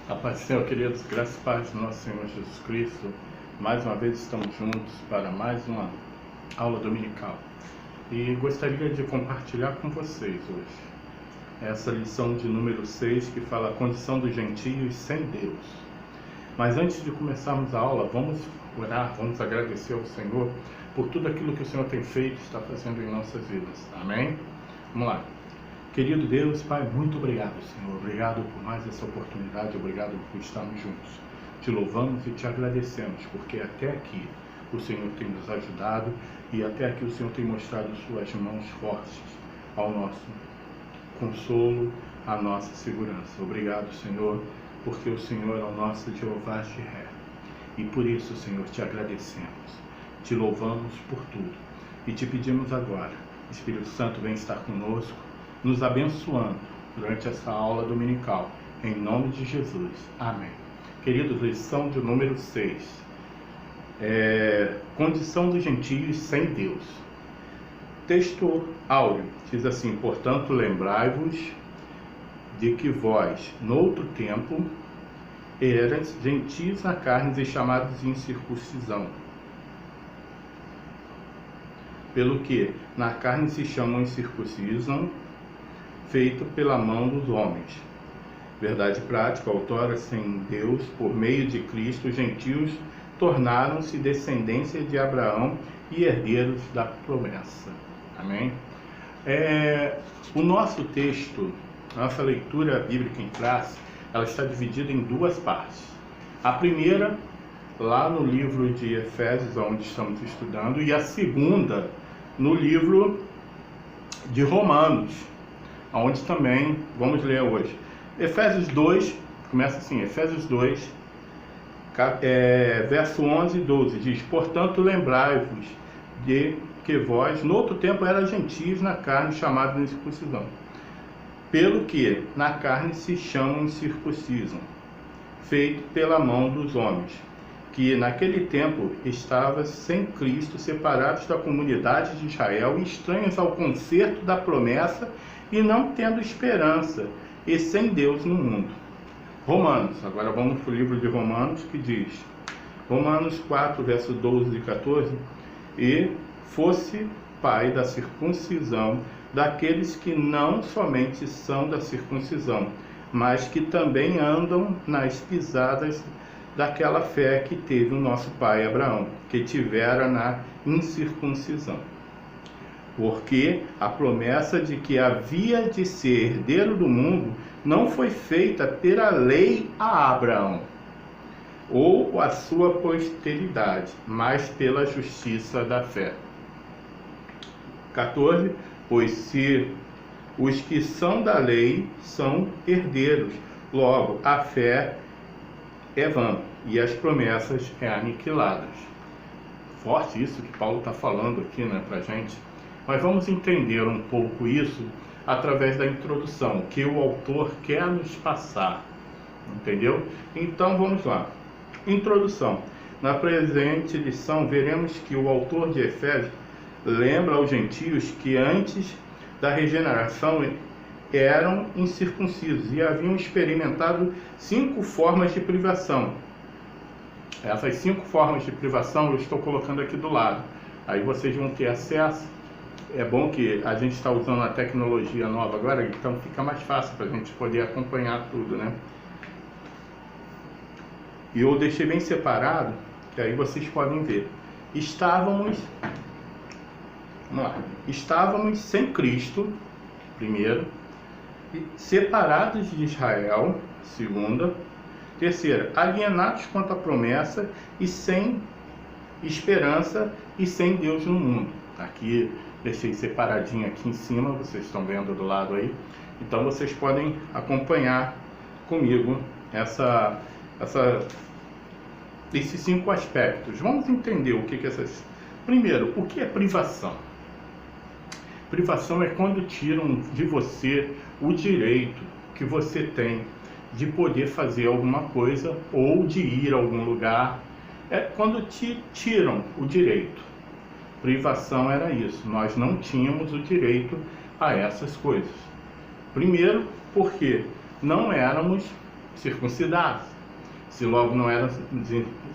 A paz do Senhor, queridos, graças e paz do nosso Senhor Jesus Cristo. Mais uma vez estamos juntos para mais uma aula dominical. E gostaria de compartilhar com vocês hoje essa lição de número 6 que fala a condição dos gentios sem Deus. Mas antes de começarmos a aula, vamos orar, vamos agradecer ao Senhor por tudo aquilo que o Senhor tem feito e está fazendo em nossas vidas. Amém? Vamos lá. Querido Deus, Pai, muito obrigado, Senhor. Obrigado por mais essa oportunidade, obrigado por estarmos juntos. Te louvamos e te agradecemos, porque até aqui o Senhor tem nos ajudado e até aqui o Senhor tem mostrado suas mãos fortes ao nosso consolo, à nossa segurança. Obrigado, Senhor, porque o Senhor é o nosso Jeová Jireh. E por isso, Senhor, te agradecemos, te louvamos por tudo. E te pedimos agora, Espírito Santo, vem estar conosco, nos abençoando durante essa aula dominical, em nome de Jesus. Amém. Queridos, lição de número 6. Condição dos gentios sem Deus. Texto áureo diz assim: portanto, lembrai-vos de que vós, noutro tempo, eras gentios na carne e chamados de incircuncisão, pelo que na carne se chamam incircuncisão, feito pela mão dos homens. Verdade prática, outrora sem Deus, por meio de Cristo, os gentios tornaram-se descendência de Abraão e herdeiros da promessa. Amém? O nosso texto, a nossa leitura bíblica em classe, ela está dividida em duas partes. A primeira, lá no livro de Efésios, onde estamos estudando, e a segunda, no livro de Romanos, onde também vamos ler hoje. Efésios 2, começa assim, Efésios 2, verso 11 e 12, diz: portanto, lembrai-vos de que vós, no outro tempo, eras gentios na carne, chamados de incircuncisão, pelo que na carne se chamam incircuncisão, feito pela mão dos homens, que naquele tempo estavam sem Cristo, separados da comunidade de Israel, estranhos ao concerto da promessa e não tendo esperança, e sem Deus no mundo. Romanos, agora vamos para o livro de Romanos, que diz, Romanos 4, verso 12 e 14, e fosse pai da circuncisão daqueles que não somente são da circuncisão, mas que também andam nas pisadas daquela fé que teve o nosso pai Abraão, que tivera na incircuncisão. Porque a promessa de que havia de ser herdeiro do mundo não foi feita pela lei a Abraão, ou a sua posteridade, mas pela justiça da fé. 14. Pois se os que são da lei são herdeiros, logo a fé é vã e as promessas é aniquiladas. Forte isso que Paulo está falando aqui, né, pra gente. Mas vamos entender um pouco isso através da introdução que o autor quer nos passar, entendeu? Então vamos lá. Introdução. Na presente lição veremos que o autor de Efésios lembra aos gentios que antes da regeneração eram incircuncisos e haviam experimentado 5 formas de privação. Essas 5 formas de privação eu estou colocando aqui do lado. Aí vocês vão ter acesso. É bom que a gente está usando a tecnologia nova agora, então fica mais fácil para a gente poder acompanhar tudo, né? E eu deixei bem separado, que aí vocês podem ver. Estávamos sem Cristo, primeiro, separados de Israel, segunda, terceira, alienados quanto à promessa e sem esperança e sem Deus no mundo. Aqui deixei separadinho aqui em cima, vocês estão vendo do lado aí, então vocês podem acompanhar comigo esses 5 aspectos. Vamos entender o que é essas. Primeiro, o que é privação? Privação é quando tiram de você o direito que você tem de poder fazer alguma coisa ou de ir a algum lugar. É quando te tiram o direito. Privação era isso, nós não tínhamos o direito, a essas coisas. Primeiro, porque não éramos circuncidados. Se logo não éramos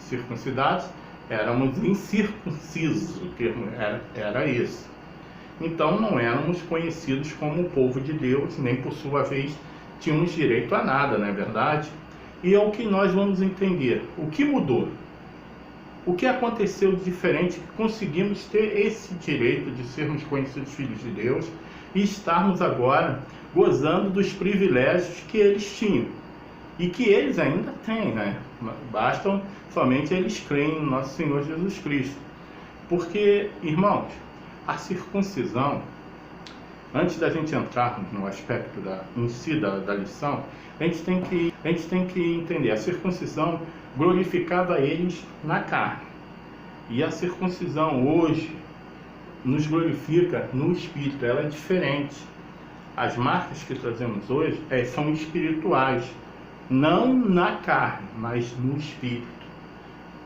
circuncidados, éramos incircuncisos, o termo era esse. Então não éramos conhecidos como o povo de Deus, nem por sua vez tínhamos direito a nada, não é verdade? E é o que nós vamos entender. O que mudou? O que aconteceu de diferente que conseguimos ter esse direito de sermos conhecidos filhos de Deus e estarmos agora gozando dos privilégios que eles tinham e que eles ainda têm, né? Bastam somente eles creem no nosso Senhor Jesus Cristo. Porque, irmãos, a circuncisão, antes da gente entrarmos no aspecto em si da lição, a gente tem que entender, a circuncisão glorificava eles na carne. E a circuncisão hoje nos glorifica no espírito, ela é diferente. As marcas que trazemos hoje são espirituais, não na carne, mas no espírito.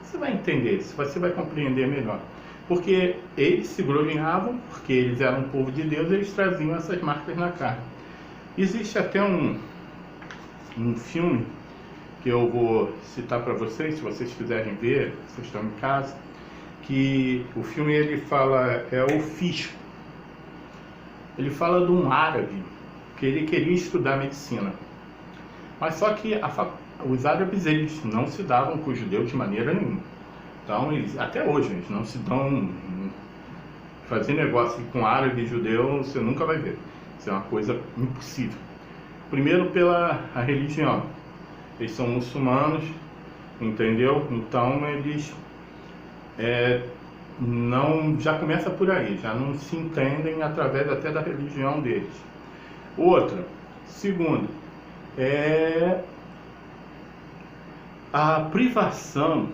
Você vai entender, você vai compreender melhor. Porque eles se gloriavam, porque eles eram o povo de Deus, eles traziam essas marcas na carne. Existe até um filme que eu vou citar para vocês, se vocês quiserem ver, vocês estão em casa, que o filme ele fala, O Fisco. Ele fala de um árabe que ele queria estudar medicina. Mas só que os árabes eles não se davam com os judeus de maneira nenhuma. Então, até hoje, eles não se dão. Fazer negócio com árabe e judeu, você nunca vai ver. Isso é uma coisa impossível. Primeiro, pela religião. Eles são muçulmanos, entendeu? Então, eles já começa por aí, já não se entendem através até da religião deles. Outra, segundo, a privação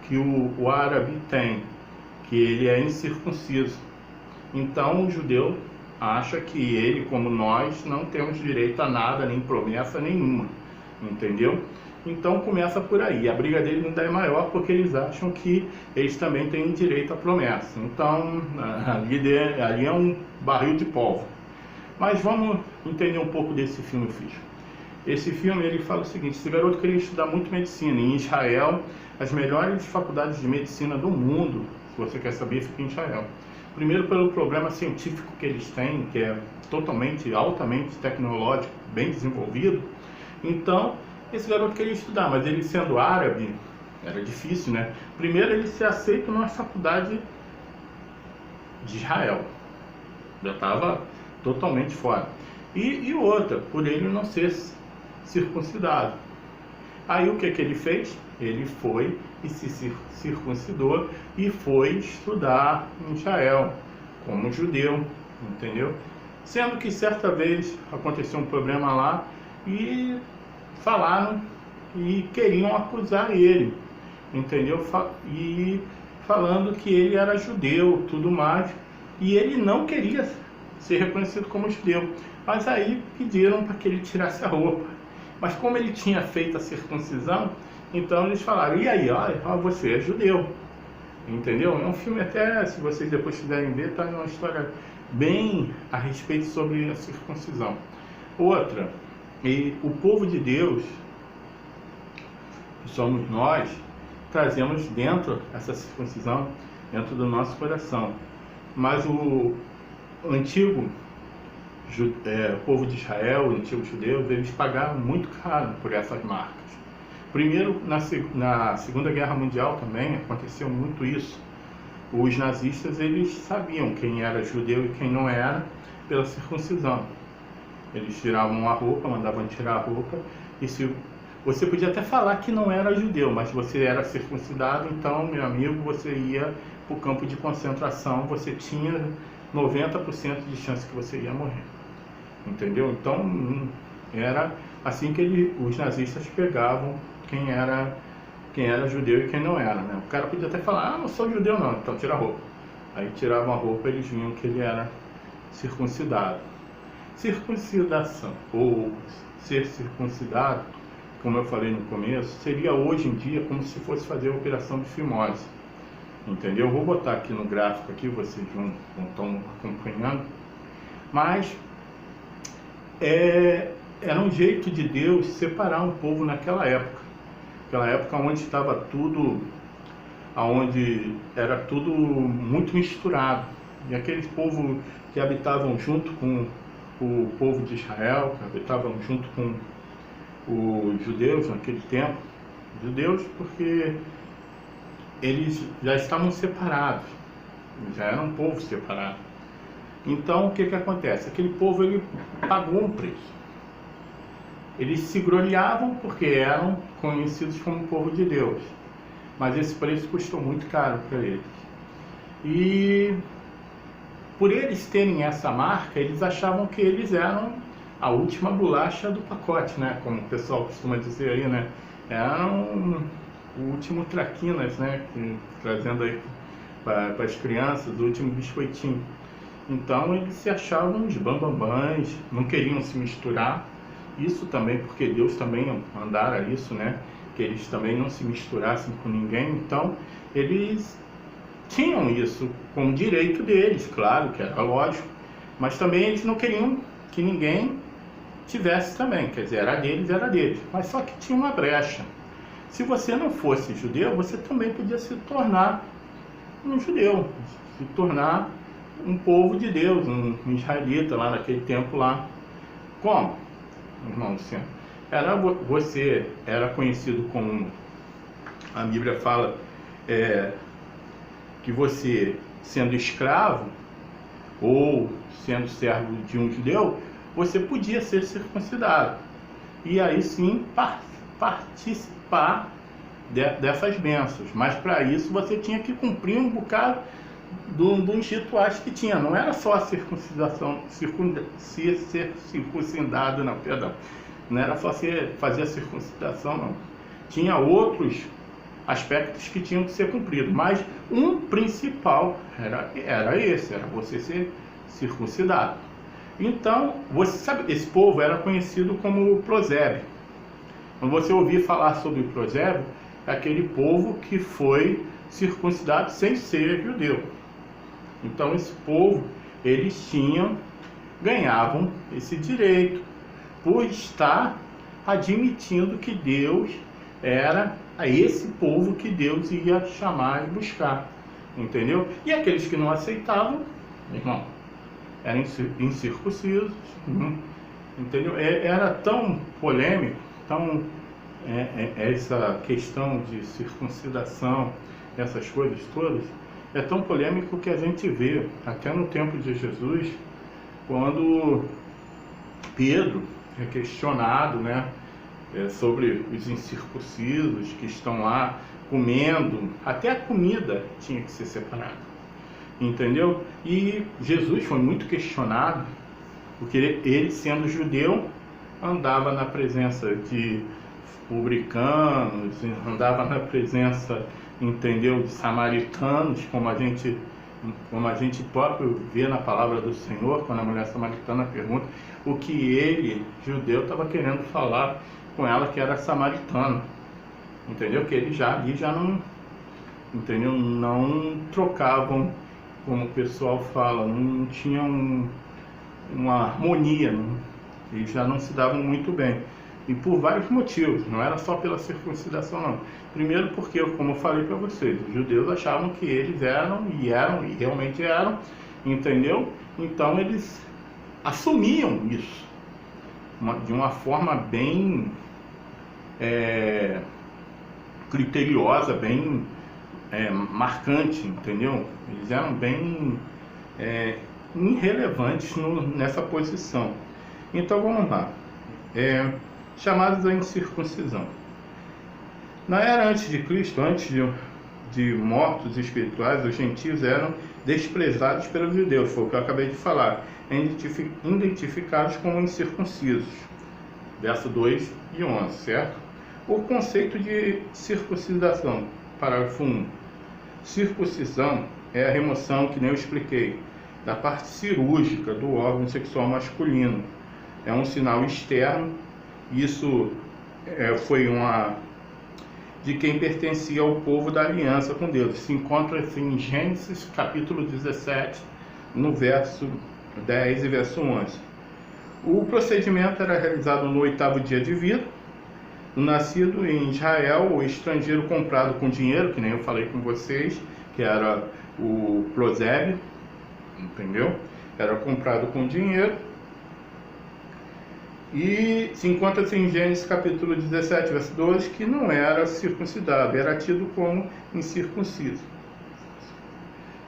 que o árabe tem, que ele é incircunciso. Então o judeu acha que ele, como nós, não temos direito a nada, nem promessa nenhuma, entendeu? Então começa por aí. A briga deles ainda é maior porque eles acham que eles também têm direito à promessa. Então ali é um barril de pólvora. Mas vamos entender um pouco desse filme Fisco. Esse filme ele fala o seguinte: esse garoto queria estudar muito medicina. Em Israel, as melhores faculdades de medicina do mundo, se você quer saber, fica em Israel. Primeiro pelo programa científico que eles têm, que é altamente tecnológico, bem desenvolvido. Então, esse garoto queria estudar, mas ele sendo árabe, era difícil, né? Primeiro ele se aceita numa faculdade de Israel. Já estava totalmente fora. E outra, por ele não ser circuncidado. Aí o que ele fez? Ele foi e se circuncidou e foi estudar em Israel como judeu, entendeu? Sendo que certa vez aconteceu um problema lá e falaram e queriam acusar ele, entendeu? E falando que ele era judeu, tudo mais, e ele não queria ser reconhecido como judeu. Mas aí pediram para que ele tirasse a roupa. Mas como ele tinha feito a circuncisão, então eles falaram: e aí, olha, você é judeu, entendeu? É um filme até, se vocês depois quiserem ver, tá uma história bem a respeito sobre a circuncisão. Outra, e o povo de Deus, que somos nós, trazemos dentro essa circuncisão, dentro do nosso coração. Mas o antigo o povo de Israel, os antigos judeus, eles pagaram muito caro por essas marcas. Primeiro, na Segunda Guerra Mundial também aconteceu muito isso. Os nazistas, eles sabiam quem era judeu e quem não era pela circuncisão. Eles tiravam a roupa, mandavam tirar a roupa, e se você podia até falar que não era judeu, mas você era circuncidado, então, meu amigo, você ia para o campo de concentração, você tinha 90% de chance que você ia morrer, entendeu? Então era assim que os nazistas pegavam quem era judeu e quem não era, né? O cara podia até falar: não sou judeu não, então tira a roupa. Aí tiravam a roupa, eles viam que ele era circuncidado. Circuncidação ou ser circuncidado, como eu falei no começo, seria hoje em dia como se fosse fazer a operação de fimose. Entendeu? Vou botar aqui no gráfico aqui, vocês vão estão acompanhando. Mas era um jeito de Deus separar um povo naquela época. Aquela época onde estava tudo, onde era tudo muito misturado. E aqueles povos que habitavam junto com o povo de Israel, que habitavam junto com os judeus naquele tempo, judeus porque eles já estavam separados, já era um povo separado. Então o que acontece? Aquele povo ele pagou um preço. Eles se gloriavam porque eram conhecidos como povo de Deus, mas esse preço custou muito caro para eles. E por eles terem essa marca, eles achavam que eles eram a última bolacha do pacote, né? Como o pessoal costuma dizer aí, né? Eram o último traquinas, né? Trazendo aí para as crianças, o último biscoitinho. Então eles se achavam os bambambãs, não queriam se misturar. Isso também porque Deus também mandara isso, né? Que eles também não se misturassem com ninguém. Então eles tinham isso como direito deles, claro que era lógico, mas também eles não queriam que ninguém tivesse também, quer dizer, era deles, mas só que tinha uma brecha. Se você não fosse judeu, você também podia se tornar um judeu, se tornar um povo de Deus, um israelita lá naquele tempo lá. Como? Irmão, você era conhecido como, a Bíblia fala, que você, sendo escravo ou sendo servo de um judeu, você podia ser circuncidado e aí sim participar dessas bênçãos, mas para isso você tinha que cumprir um bocado dos rituais que tinha. Não era só a circuncidação, ser circuncidado, não, perdão, não era só fazer a circuncidação, não. Tinha outros aspectos que tinham que ser cumpridos, mas um principal era esse, era você ser circuncidado. Então, você sabe, esse povo era conhecido como prosélio. Quando você ouvir falar sobre o prosélio, é aquele povo que foi circuncidado sem ser judeu. Então, esse povo, eles ganhavam esse direito por estar admitindo que Deus era a esse povo que Deus ia chamar e buscar, entendeu? E aqueles que não aceitavam, irmão, eram incircuncisos, entendeu? Era tão polêmico, tão essa questão de circuncidação, essas coisas todas, é tão polêmico que a gente vê até no tempo de Jesus, quando Pedro é questionado, né, sobre os incircuncisos que estão lá comendo, até a comida tinha que ser separada, entendeu? E Jesus foi muito questionado, porque ele, sendo judeu, andava na presença de publicanos, andava na presença, entendeu, de samaritanos, como a gente próprio vê na palavra do Senhor, quando a mulher samaritana pergunta o que ele, judeu, estava querendo falar com ela, que era samaritano, entendeu? Que eles já não, entendeu? Não trocavam, como o pessoal fala, não tinham uma harmonia, eles já não se davam muito bem. E por vários motivos, não era só pela circuncidação, não. Primeiro porque, como eu falei para vocês, os judeus achavam que eles eram e realmente eram, entendeu? Então eles assumiam isso de uma forma bem criteriosa, bem marcante, entendeu? Eles eram bem irrelevantes nessa posição. Então vamos lá. Chamados à incircuncisão. Na era antes de Cristo, antes de mortos espirituais, os gentios eram desprezados pelos judeus, foi o que eu acabei de falar, identificados como incircuncisos. Verso 2 e 11, certo? O conceito de circuncidação, parágrafo 1. Circuncisão é a remoção, que nem eu expliquei, da parte cirúrgica do órgão sexual masculino. É um sinal externo. Isso foi de quem pertencia ao povo da aliança com Deus. Se encontra assim, em Gênesis capítulo 17, no verso 10 e verso 11. O procedimento era realizado no 8º dia de vida. O nascido em Israel, o estrangeiro comprado com dinheiro, que nem eu falei com vocês, que era o prosélio, entendeu? Era comprado com dinheiro. E se encontra-se em Gênesis capítulo 17, verso 12, que não era circuncidado, era tido como incircunciso.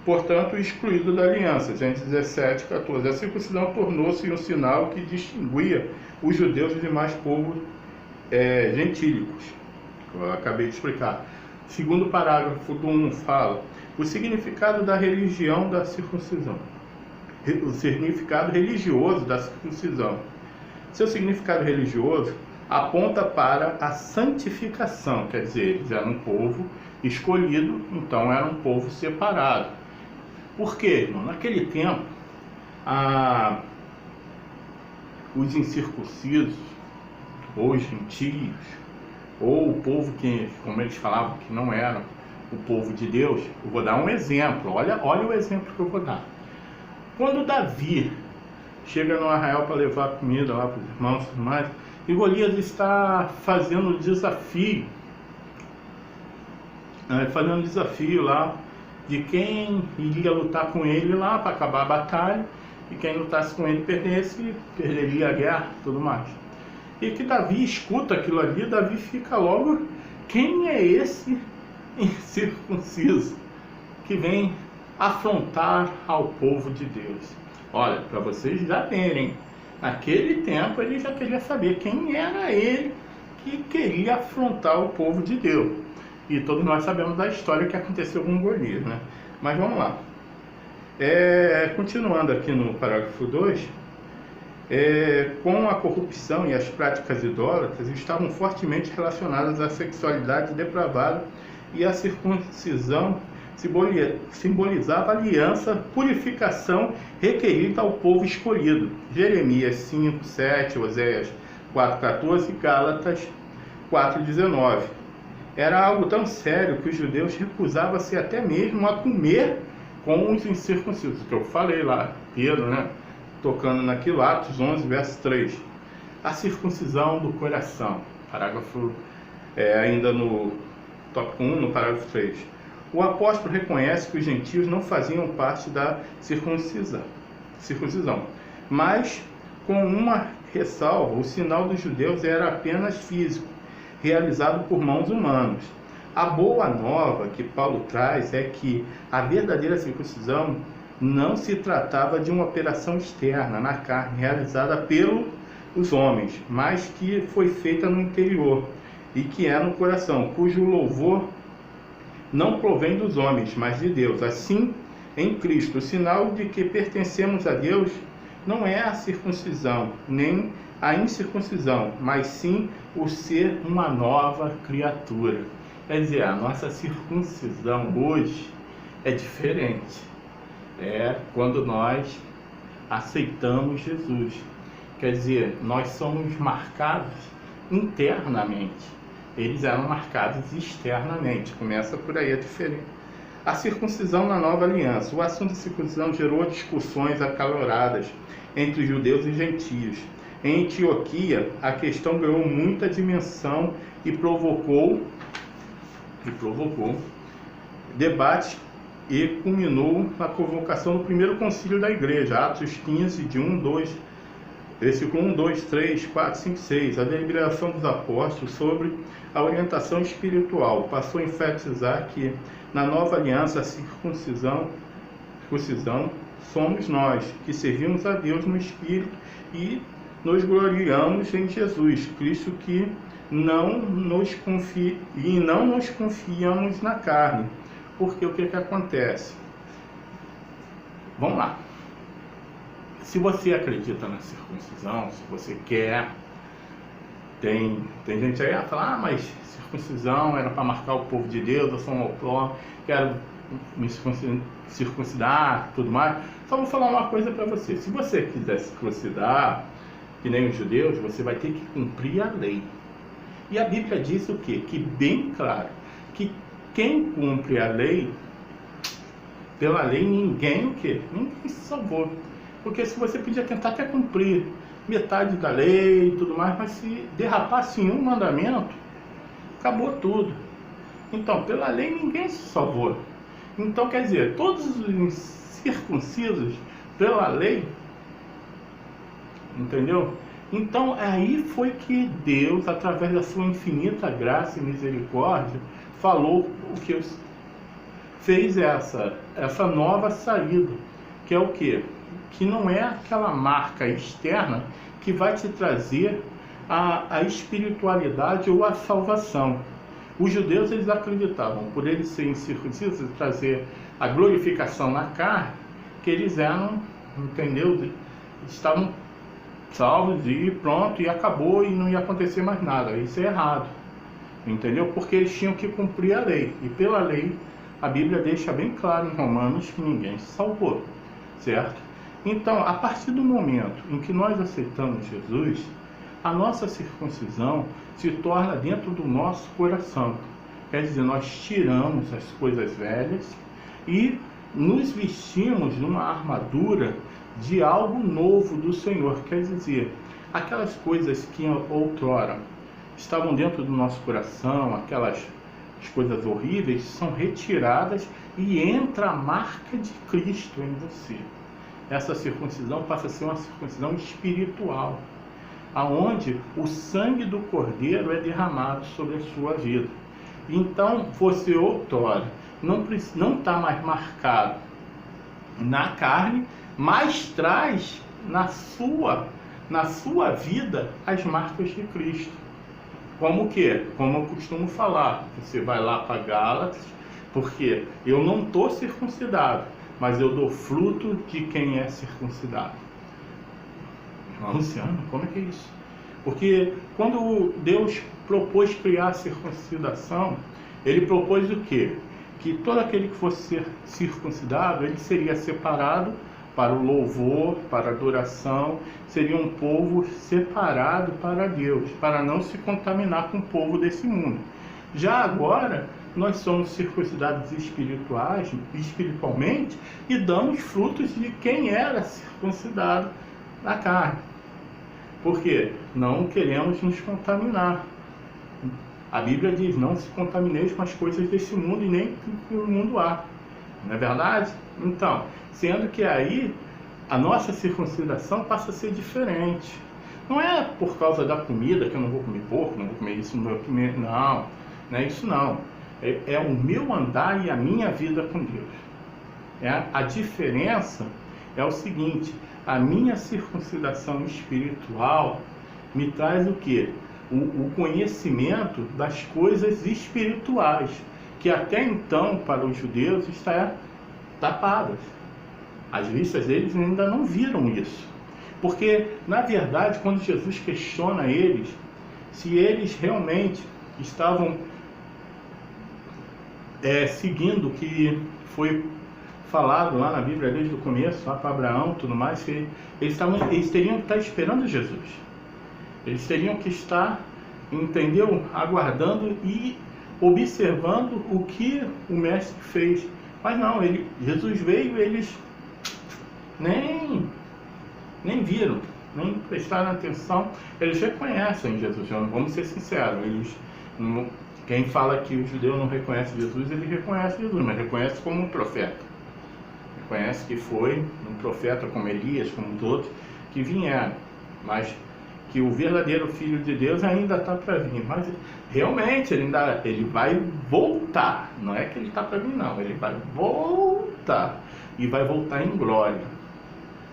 Portanto, excluído da aliança. Gênesis 17, 14. A circuncisão tornou-se um sinal que distinguia os judeus dos demais povos gentílicos. Eu acabei de explicar. Segundo parágrafo do 1 fala o significado da religião da circuncisão. O significado religioso da circuncisão. Seu significado religioso aponta para a santificação, quer dizer, eles eram um povo escolhido, então era um povo separado. Por quê, irmão? Naquele tempo, os incircuncisos, ou os gentios, ou o povo que, como eles falavam, que não era o povo de Deus, eu vou dar um exemplo, olha o exemplo que eu vou dar. Quando Davi chega no arraial para levar comida lá para os irmãos e tudo mais, e Golias está fazendo um desafio lá de quem iria lutar com ele lá para acabar a batalha, e quem lutasse com ele perderia a guerra e tudo mais. E que Davi escuta aquilo ali, Davi fica logo, quem é esse incircunciso que vem afrontar ao povo de Deus? Olha, para vocês já verem, naquele tempo ele já queria saber quem era ele que queria afrontar o povo de Deus. E todos nós sabemos da história que aconteceu com Golias, né? Mas vamos lá. Continuando aqui no parágrafo 2, com a corrupção e as práticas idólatras estavam fortemente relacionadas à sexualidade depravada, e a circuncisão simbolizava aliança, purificação requerida ao povo escolhido. Jeremias 5, 7, Oséias 4, 14 e Gálatas 4, 19. Era algo tão sério que os judeus recusavam-se até mesmo a comer com os incircuncisos, que eu falei lá, Pedro, né? Tocando naquilo, Atos 11, verso 3. A circuncisão do coração, parágrafo, ainda no tópico 1, no parágrafo 3. O apóstolo reconhece que os gentios não faziam parte da circuncisão, mas com uma ressalva: o sinal dos judeus era apenas físico, realizado por mãos humanas. A boa nova que Paulo traz é que a verdadeira circuncisão não se tratava de uma operação externa na carne, realizada pelos homens, mas que foi feita no interior e que é no coração, cujo louvor não provém dos homens, mas de Deus. Assim, em Cristo, o sinal de que pertencemos a Deus não é a circuncisão, nem a incircuncisão, mas sim o ser uma nova criatura. Quer dizer, a nossa circuncisão hoje é diferente. É quando nós aceitamos Jesus. Quer dizer, nós somos marcados internamente. Eles eram marcados externamente. Começa por aí a diferença. A circuncisão na nova aliança. O assunto de circuncisão gerou discussões acaloradas entre judeus e gentios. Em Antioquia, a questão ganhou muita dimensão e provocou debates e culminou na convocação do primeiro concílio da igreja, Atos 15, de 1, 2, versículo 1, 2, 3, 4, 5, 6. A deliberação dos apóstolos sobre a orientação espiritual passou a enfatizar que na nova aliança a circuncisão somos nós, que servimos a Deus no Espírito e nos gloriamos em Jesus Cristo, que não nos confiamos na carne. Porque o que acontece? Vamos lá. Se você acredita na circuncisão, se você quer, tem gente aí a falar, mas circuncisão era para marcar o povo de Deus, eu sou um autor, quero me circuncidar, tudo mais. Só vou falar uma coisa para você: se você quiser circuncidar, que nem os judeus, você vai ter que cumprir a lei. E a Bíblia diz o quê? Que bem claro, que quem cumpre a lei, pela lei ninguém o quê? Ninguém se salvou. Porque se você podia tentar até cumprir metade da lei e tudo mais, mas se derrapasse em um mandamento, acabou tudo. Então, pela lei ninguém se salvou. Então, quer dizer, todos os circuncisos pela lei, entendeu? Então, aí foi que Deus, através da sua infinita graça e misericórdia, falou o que fez essa nova saída, que é o quê? Que não é aquela marca externa que vai te trazer a espiritualidade ou a salvação. Os judeus, eles acreditavam, por eles serem circuncisos, trazer a glorificação na carne, que eles eram, entendeu? Estavam salvos e pronto, e acabou, e não ia acontecer mais nada. Isso é errado, entendeu? Porque eles tinham que cumprir a lei, e pela lei a Bíblia deixa bem claro em Romanos que ninguém se salvou, certo? Então, a partir do momento em que nós aceitamos Jesus, a nossa circuncisão se torna dentro do nosso coração. Quer dizer, nós tiramos as coisas velhas e nos vestimos numa armadura de algo novo do Senhor. Quer dizer, aquelas coisas que outrora estavam dentro do nosso coração, aquelas coisas horríveis, são retiradas e entra a marca de Cristo em você. Essa circuncisão passa a ser uma circuncisão espiritual, aonde o sangue do Cordeiro é derramado sobre a sua vida. Então, você outrora não está mais marcado na carne, mas traz na sua vida as marcas de Cristo. Como o quê? Como eu costumo falar, você vai lá para Gálatas, porque eu não estou circuncidado, mas eu dou fruto de quem é circuncidado. Luciano, como é que é isso? Porque quando Deus propôs criar a circuncidação, ele propôs o quê? Que todo aquele que fosse circuncidado, ele seria separado para o louvor, para a adoração, seria um povo separado para Deus, para não se contaminar com o povo desse mundo. Já agora, nós somos circuncidados espiritualmente e damos frutos de quem era circuncidado na carne. Porque não queremos nos contaminar. A Bíblia diz, não se contamineis com as coisas desse mundo e nem que o mundo há. Não é verdade? Então, sendo que aí a nossa circuncidação passa a ser diferente. Não é por causa da comida, que eu não vou comer porco, não vou comer isso, não vou comer... Não, não é isso não. É o meu andar e a minha vida com Deus. A diferença é o seguinte, a minha circuncidação espiritual me traz o quê? O conhecimento das coisas espirituais, que até então, para os judeus, está tapadas. As vistas deles ainda não viram isso. Porque, na verdade, quando Jesus questiona eles, se eles realmente estavam seguindo o que foi falado lá na Bíblia desde o começo, lá para Abraão e tudo mais, que eles teriam que estar esperando Jesus. Eles teriam que estar, entendeu? Aguardando e observando o que o Mestre fez. Mas não, Jesus veio e eles nem viram, nem prestaram atenção. Eles reconhecem Jesus, vamos ser sinceros. Quem fala que o judeu não reconhece Jesus, ele reconhece Jesus, mas reconhece como um profeta. Reconhece que foi um profeta como Elias, como os outros que vieram, mas que o verdadeiro Filho de Deus ainda está para vir. Mas realmente ele vai voltar. Não é que ele está para vir, não. Ele vai voltar. E vai voltar em glória.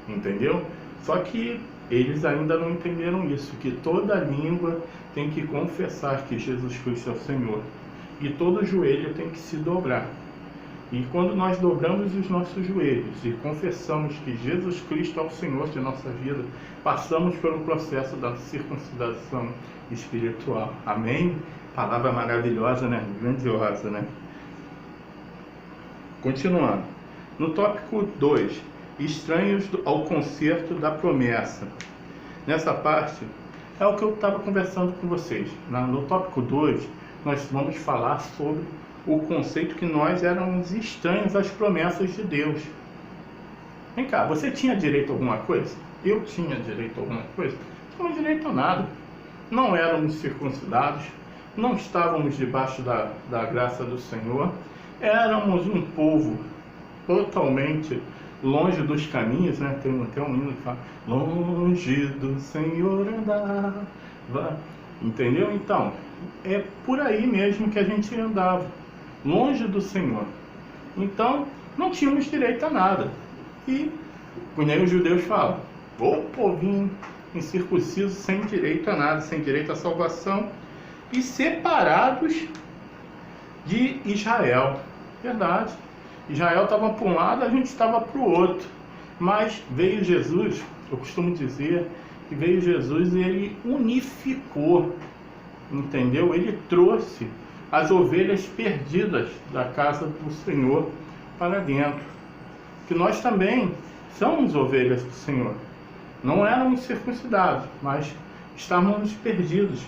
Entendeu? Só que eles ainda não entenderam isso, que toda língua tem que confessar que Jesus Cristo é o Senhor. E todo joelho tem que se dobrar. E quando nós dobramos os nossos joelhos e confessamos que Jesus Cristo é o Senhor de nossa vida, passamos pelo processo da circuncidação espiritual. Amém? Palavra maravilhosa, né? Grandiosa, né? Continuando. No tópico 2, estranhos ao concerto da promessa. Nessa parte, é o que eu estava conversando com vocês. No tópico 2, nós vamos falar sobre o conceito que nós éramos estranhos às promessas de Deus. Vem cá, você tinha direito a alguma coisa? eu tinha direito a alguma coisa? Não tinha direito a nada. Não éramos circuncidados, não estávamos debaixo da graça do Senhor, éramos um povo totalmente longe dos caminhos, né? Tem um hino que fala, longe do Senhor andava, entendeu? Então, é por aí mesmo que a gente andava, longe do Senhor. Então, não tínhamos direito a nada. E, como nem os judeus falam, o povinho incircunciso, sem direito a nada, sem direito à salvação, e separados de Israel. Verdade. Israel estava para um lado, a gente estava para o outro. Mas veio Jesus, eu costumo dizer que veio Jesus e ele unificou, entendeu? Ele trouxe as ovelhas perdidas da casa do Senhor para dentro. Que nós também somos ovelhas do Senhor. Não éramos circuncidados, mas estávamos perdidos.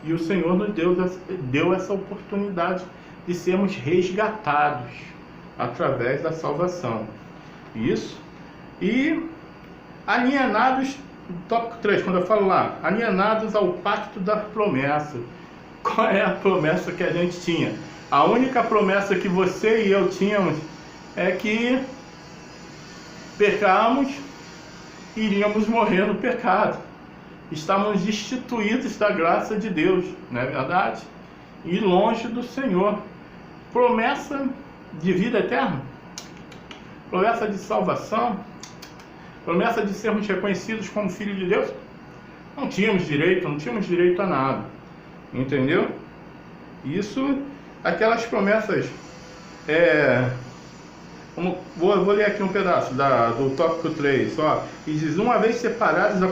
E o Senhor nos deu essa oportunidade de sermos resgatados através da salvação. Isso. E alienados, tópico 3, quando eu falo lá, alienados ao pacto da promessa. Qual é a promessa que a gente tinha? A única promessa que você e eu tínhamos é que pecamos, iríamos morrer no pecado. Estávamos destituídos da graça de Deus, não é verdade? E longe do Senhor. Promessa de vida eterna, promessa de salvação, promessa de sermos reconhecidos como filhos de Deus. Não tínhamos direito a nada, entendeu? Isso, aquelas promessas, vou ler aqui um pedaço do tópico 3, ó, e diz, uma vez separados da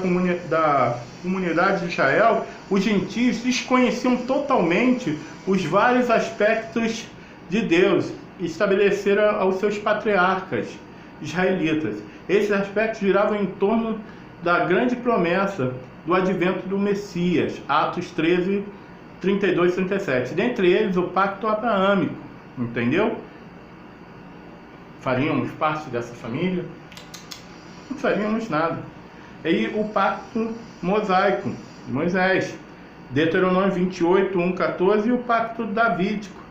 comunidade de Israel, os gentios desconheciam totalmente os vários aspectos de Deus, estabeleceram aos seus patriarcas israelitas. Esses aspectos giravam em torno da grande promessa do advento do Messias, Atos 13, 32 e 37. Dentre eles, o pacto abraâmico, entendeu? Faríamos parte dessa família? Não faríamos nada. E o pacto mosaico, de Moisés, Deuteronômio 28, 1, 14, e o pacto davídico,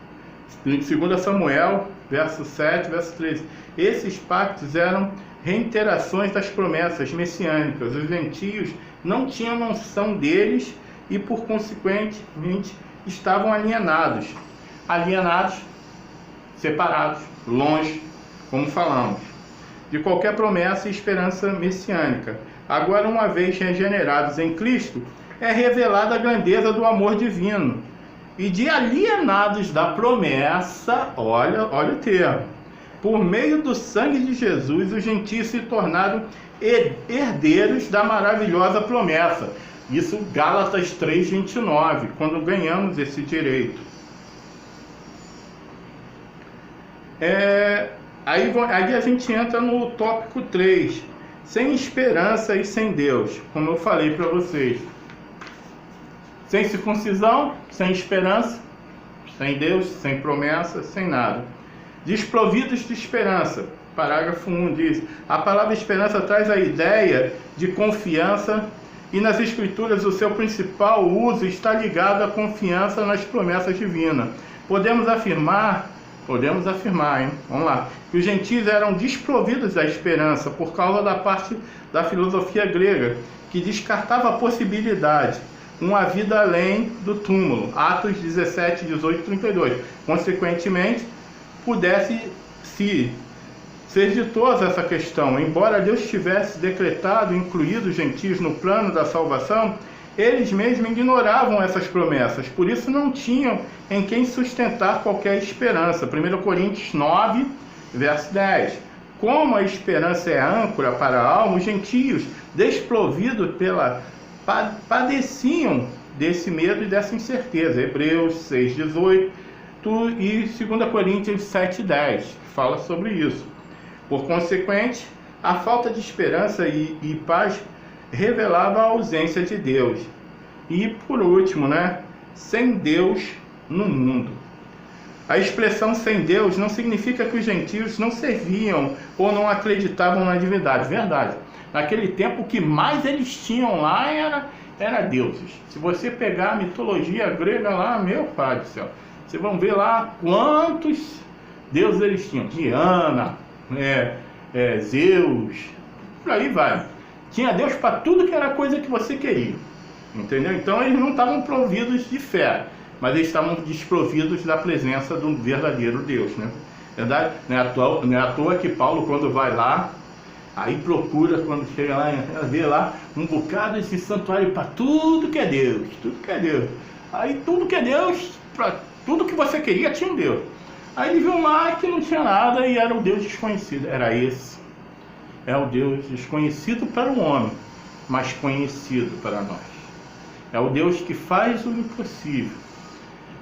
2 Samuel, verso 7, verso 13. Esses pactos eram reiterações das promessas messiânicas. Os gentios não tinham noção deles e, por consequentemente, estavam alienados, separados, longe, como falamos, de qualquer promessa e esperança messiânica. Agora, uma vez regenerados em Cristo, é revelada a grandeza do amor divino. E de alienados da promessa, olha o termo, por meio do sangue de Jesus, os gentios se tornaram herdeiros da maravilhosa promessa. Isso, Gálatas 3, 29, quando ganhamos esse direito. Aí a gente entra no tópico 3, sem esperança e sem Deus, como eu falei para vocês. Sem circuncisão, sem esperança, sem Deus, sem promessa, sem nada. Desprovidos de esperança. Parágrafo 1 diz, a palavra esperança traz a ideia de confiança e nas Escrituras o seu principal uso está ligado à confiança nas promessas divinas. Podemos afirmar, hein? Vamos lá, que os gentios eram desprovidos da esperança por causa da parte da filosofia grega, que descartava a possibilidade uma vida além do túmulo, Atos 17, 18 e 32. Consequentemente, pudesse ser ditosa essa questão. Embora Deus tivesse decretado e incluído os gentios no plano da salvação, eles mesmos ignoravam essas promessas, por isso não tinham em quem sustentar qualquer esperança. 1 Coríntios 9, verso 10. Como a esperança é âncora para a alma, os gentios, desprovidos padeciam desse medo e dessa incerteza. Hebreus 6, 18 e 2 Coríntios 7, 10, que fala sobre isso. Por consequente, a falta de esperança e paz revelava a ausência de Deus. E por último, sem Deus no mundo. A expressão sem Deus não significa que os gentios não serviam ou não acreditavam na divindade. Verdade. Naquele tempo, o que mais eles tinham lá era deuses. Se você pegar a mitologia grega lá, meu pai do céu, vocês vão ver lá quantos deuses eles tinham. Diana, Zeus, por aí vai. Tinha Deus para tudo que era coisa que você queria. Entendeu? Então eles não estavam providos de fé, mas eles estavam desprovidos da presença do verdadeiro Deus, né? Verdade? Não é à toa que Paulo, quando vai lá, aí procura, quando chega lá, vê lá um bocado de santuário para tudo que é Deus, tudo que é Deus. Aí tudo que é Deus, para tudo que você queria, tinha um Deus. Aí ele viu lá que não tinha nada e era um Deus desconhecido. Era esse. É o Deus desconhecido para o homem, mas conhecido para nós. É o Deus que faz o impossível.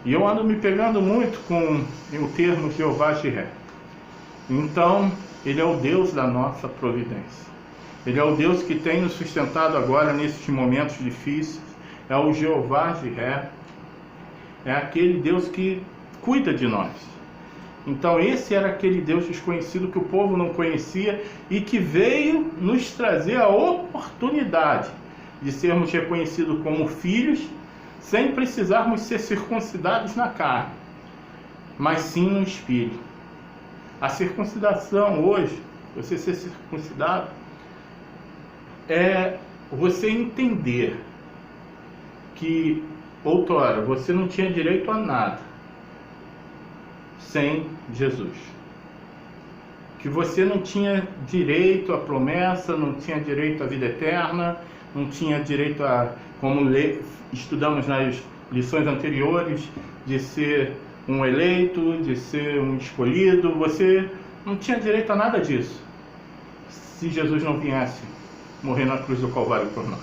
E eu ando me pegando muito com o termo Jeová Jiré. Então, ele é o Deus da nossa providência. Ele é o Deus que tem nos sustentado agora nesses momentos difíceis. É o Jeová Jiré. É aquele Deus que cuida de nós. Então esse era aquele Deus desconhecido que o povo não conhecia e que veio nos trazer a oportunidade de sermos reconhecidos como filhos, sem precisarmos ser circuncidados na carne, mas sim no espírito. A circuncidação hoje, você ser circuncidado, é você entender que outrora você não tinha direito a nada sem Jesus. Que você não tinha direito à promessa, não tinha direito à vida eterna, não tinha direito a, como estudamos nas lições anteriores, de ser um eleito, de ser um escolhido. Você não tinha direito a nada disso se Jesus não viesse morrer na cruz do Calvário por nós.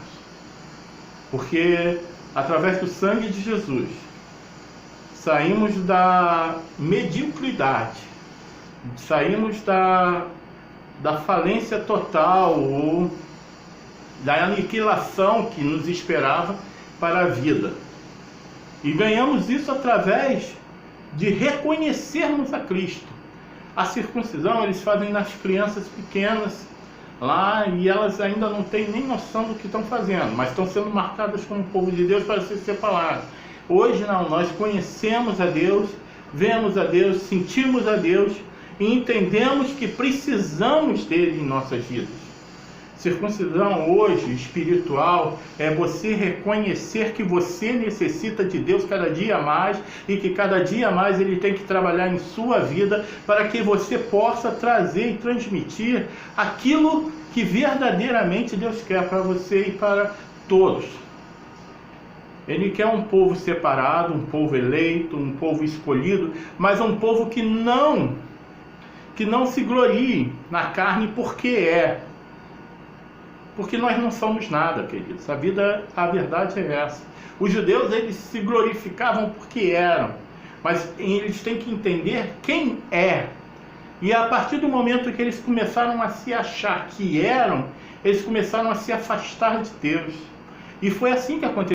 Porque através do sangue de Jesus saímos da mediocridade, saímos da falência total ou da aniquilação que nos esperava para a vida. E ganhamos isso através de reconhecermos a Cristo. A circuncisão eles fazem nas crianças pequenas lá e elas ainda não têm nem noção do que estão fazendo, mas estão sendo marcadas como povo de Deus para ser separado. Hoje não, nós conhecemos a Deus, vemos a Deus, sentimos a Deus e entendemos que precisamos dele em nossas vidas. Circuncisão hoje, espiritual, é você reconhecer que você necessita de Deus cada dia mais e que cada dia mais Ele tem que trabalhar em sua vida para que você possa trazer e transmitir aquilo que verdadeiramente Deus quer para você e para todos. Ele quer um povo separado, um povo eleito, um povo escolhido, mas um povo que não se glorie na carne porque nós não somos nada, queridos. A verdade é essa. Os judeus, eles se glorificavam porque eram, mas eles têm que entender quem é. E a partir do momento que eles começaram a se achar que eram, eles começaram a se afastar de Deus. E foi assim que aconteceu.